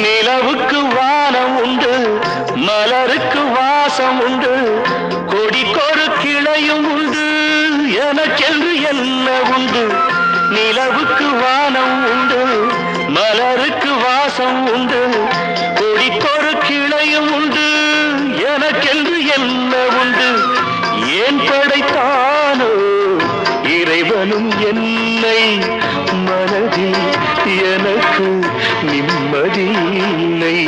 நிலவுக்கு வானம் உண்டு, மலருக்கு வாசம் உண்டு, கொடிக்கொரு கிளையும் உண்டு, எனக்கென்று என்ன உண்டு? நிலவுக்கு வானம் உண்டு, மலருக்கு வாசம் உண்டு, கொடிக்கொரு கிளையும் உண்டு, எனக்கென்று என்ன உண்டு? ஏன் படைத்தானோ இறைவனும் என்னை? மனதில் எனக்கு நிம்மதி இல்லை.